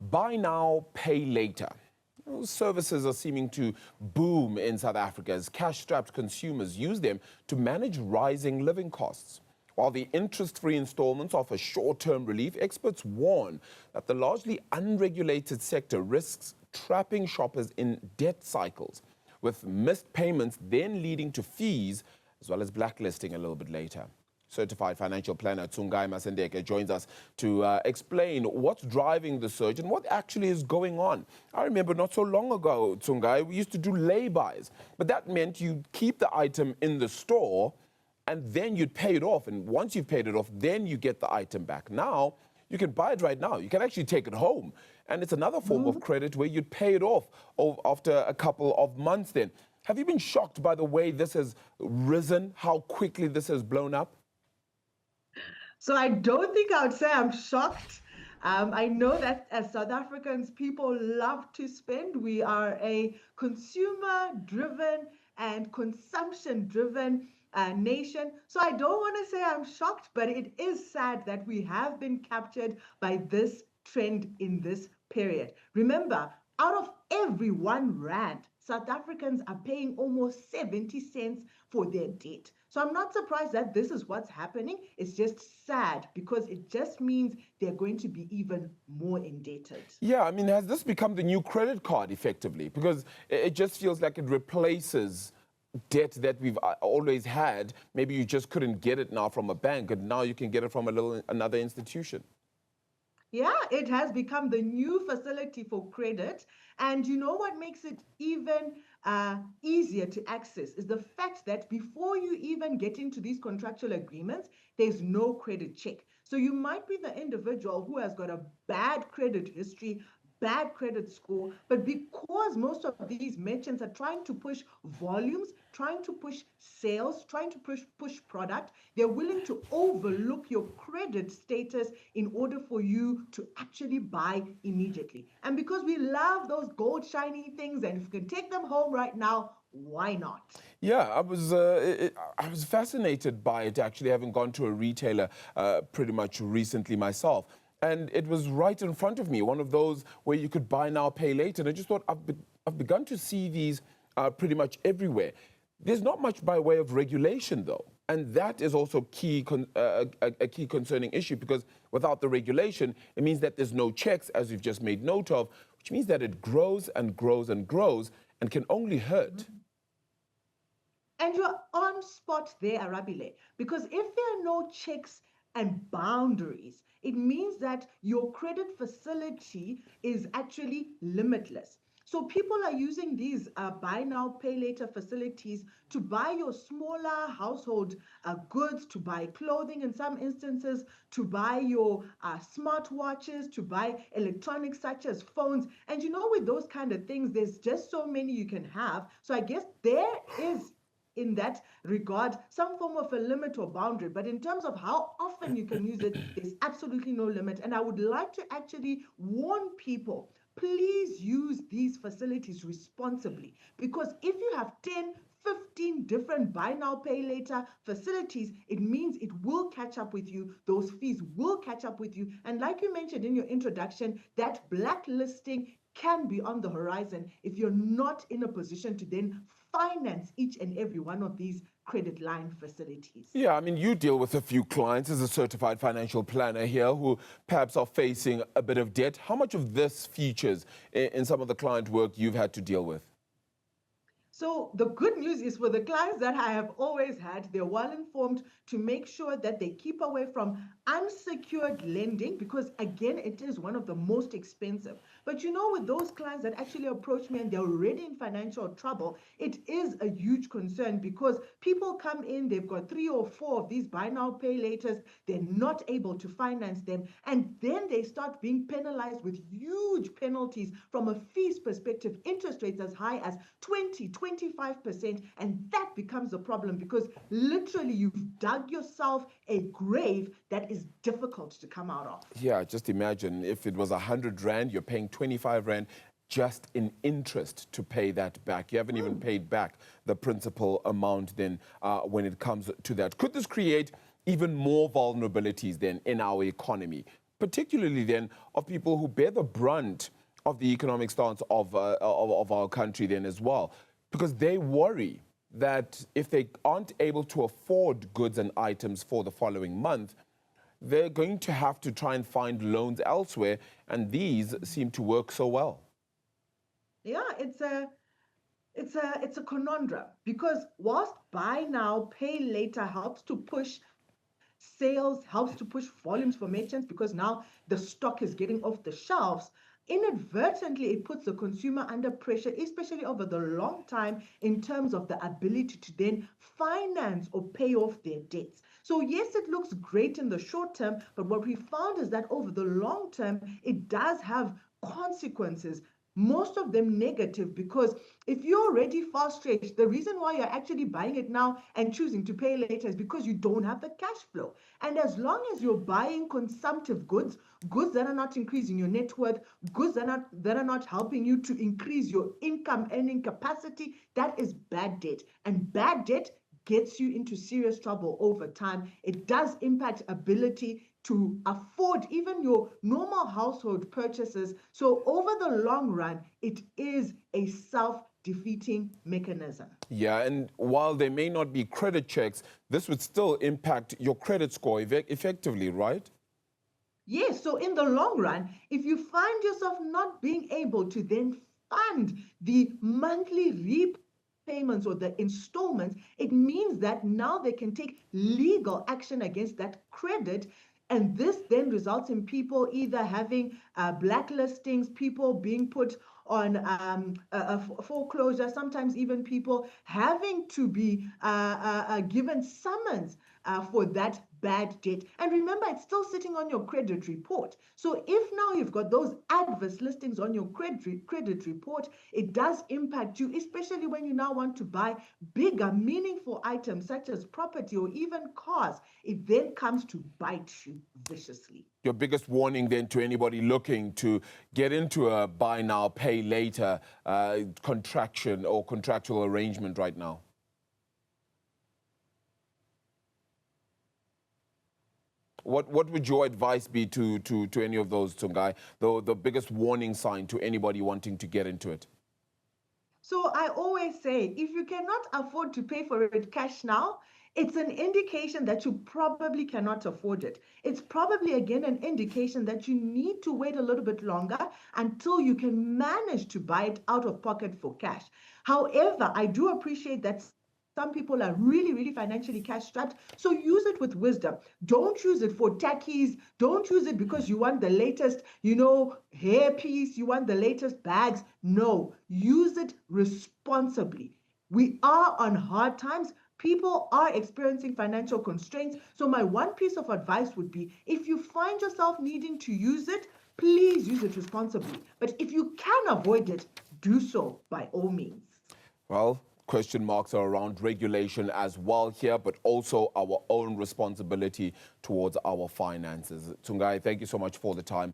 Buy now, pay later. Services are seeming to boom in South Africa as cash-strapped consumers use them to manage rising living costs. While the interest-free installments offer short-term relief, experts warn that the largely unregulated sector risks trapping shoppers in debt cycles, with missed payments then leading to fees as well as blacklisting a little bit later. Certified financial planner Tsungai Masendeke joins us to explain what's driving the surge and what actually is going on. I remember not so long ago, Tsungai, we used to do lay-bys, but that meant you'd keep the item in the store and then you'd pay it off. And once you've paid it off, then you get the item back. Now, you can buy it right now. You can actually take it home. And it's another form of credit where you'd pay it off after a couple of months then. Have you been shocked by the way this has risen, how quickly this has blown up? So I don't think I would say I'm shocked. I know that as South Africans, people love to spend. We are a consumer-driven and consumption-driven nation. So I don't want to say I'm shocked, but it is sad that we have been captured by this trend in this period. Remember, out of every R1, South Africans are paying almost 70 cents for their debt. So I'm not surprised that this is what's happening. It's just sad because it just means they're going to be even more indebted. Yeah, I mean, has this become the new credit card effectively? Because it just feels like it replaces debt that we've always had. Maybe you just couldn't get it now from a bank, and now you can get it from another institution. Yeah, it has become the new facility for credit. And you know what makes it even easier to access is the fact that before you even get into these contractual agreements, there's no credit check. So you might be the individual who has got a bad credit history, bad credit score, but because most of these merchants are trying to push volumes, trying to push sales, trying to push product, they're willing to overlook your credit status in order for you to actually buy immediately. And because we love those gold shiny things, and if you can take them home right now, why not? Yeah, I was fascinated by it, actually, having gone to a retailer pretty much recently myself. And it was right in front of me, one of those where you could buy now, pay later. And I just thought, I've begun to see these pretty much everywhere. There's not much by way of regulation, though. And that is also a key concerning issue, because without the regulation, it means that there's no checks, as we've just made note of, which means that it grows and grows and grows and can only hurt. And you're on spot there, Arabile, because if there are no checks and boundaries, it means that your credit facility is actually limitless. So people are using these buy now, pay later facilities to buy your smaller household goods, to buy clothing in some instances, to buy your smartwatches, to buy electronics such as phones. And you know, with those kind of things, there's just so many you can have. So I guess there is, in that regard, some form of a limit or boundary. But in terms of how often you can use it, there's absolutely no limit. And I would like to actually warn people, please use these facilities responsibly. Because if you have 10, 15 different buy now, pay later facilities, it means it will catch up with you. Those fees will catch up with you. And like you mentioned in your introduction, that blacklisting can be on the horizon if you're not in a position to then finance each and every one of these credit line facilities. Yeah, I mean, you deal with a few clients as a certified financial planner here who perhaps are facing a bit of debt. How much of this features in some of the client work you've had to deal with? So the good news is, for the clients that I have always had, they're well informed to make sure that they keep away from unsecured lending, because again, it is one of the most expensive. But you know, with those clients that actually approach me and they're already in financial trouble, it is a huge concern, because people come in, they've got 3 or 4 of these buy now, pay laters, they're not able to finance them, and then they start being penalized with huge penalties from a fees perspective, interest rates as high as 25%, and that becomes a problem, because literally you've dug yourself a grave that is difficult to come out of. Yeah, just imagine if it was 100 Rand, you're paying 25 Rand just in interest to pay that back. You haven't even paid back the principal amount then when it comes to that. Could this create even more vulnerabilities then in our economy? particularly then of people who bear the brunt of the economic stance of our country then as well, because they worry that if they aren't able to afford goods and items for the following month, they're going to have to try and find loans elsewhere, and these seem to work so well. Yeah, it's a conundrum because whilst buy now, pay later helps to push sales, helps to push volumes for merchants because now the stock is getting off the shelves. Inadvertently, it puts the consumer under pressure, especially over the long time, in terms of the ability to then finance or pay off their debts. So, yes, it looks great in the short term, but what we found is that over the long term, it does have consequences, most of them negative, because if you're already fast stretched, the reason why you're actually buying it now and choosing to pay later is because you don't have the cash flow. And as long as you're buying consumptive goods, goods that are not increasing your net worth, goods that are not helping you to increase your income earning capacity, that is bad debt. And bad debt gets you into serious trouble over time. It does impact ability to afford even your normal household purchases. So over the long run, it is a self-defeating mechanism. Yeah, and while there may not be credit checks, this would still impact your credit score effectively, right? Yes, so in the long run, if you find yourself not being able to then fund the monthly repayments or the installments, it means that now they can take legal action against that credit. And this then results in people either having blacklistings, people being put on foreclosure, sometimes even people having to be given summons for that bad debt. And remember, it's still sitting on your credit report. So if now you've got those adverse listings on your credit report, it does impact you, especially when you now want to buy bigger, meaningful items such as property or even cars. It then comes to bite you viciously. Your biggest warning then to anybody looking to get into a buy now, pay later contraction or contractual arrangement right now? What would your advice be to any of those, Tsungai? The biggest warning sign to anybody wanting to get into it? So I always say, if you cannot afford to pay for it cash now, it's an indication that you probably cannot afford it. It's probably, again, an indication that you need to wait a little bit longer until you can manage to buy it out of pocket for cash. However, I do appreciate that some people are really, really financially cash strapped. So use it with wisdom. Don't use it for tackies. Don't use it because you want the latest, hairpiece, you want the latest bags. No, use it responsibly. We are on hard times. People are experiencing financial constraints. So my one piece of advice would be, if you find yourself needing to use it, please use it responsibly. But if you can avoid it, do so by all means. Well, question marks are around regulation as well here, but also our own responsibility towards our finances. Tsungai, thank you so much for the time.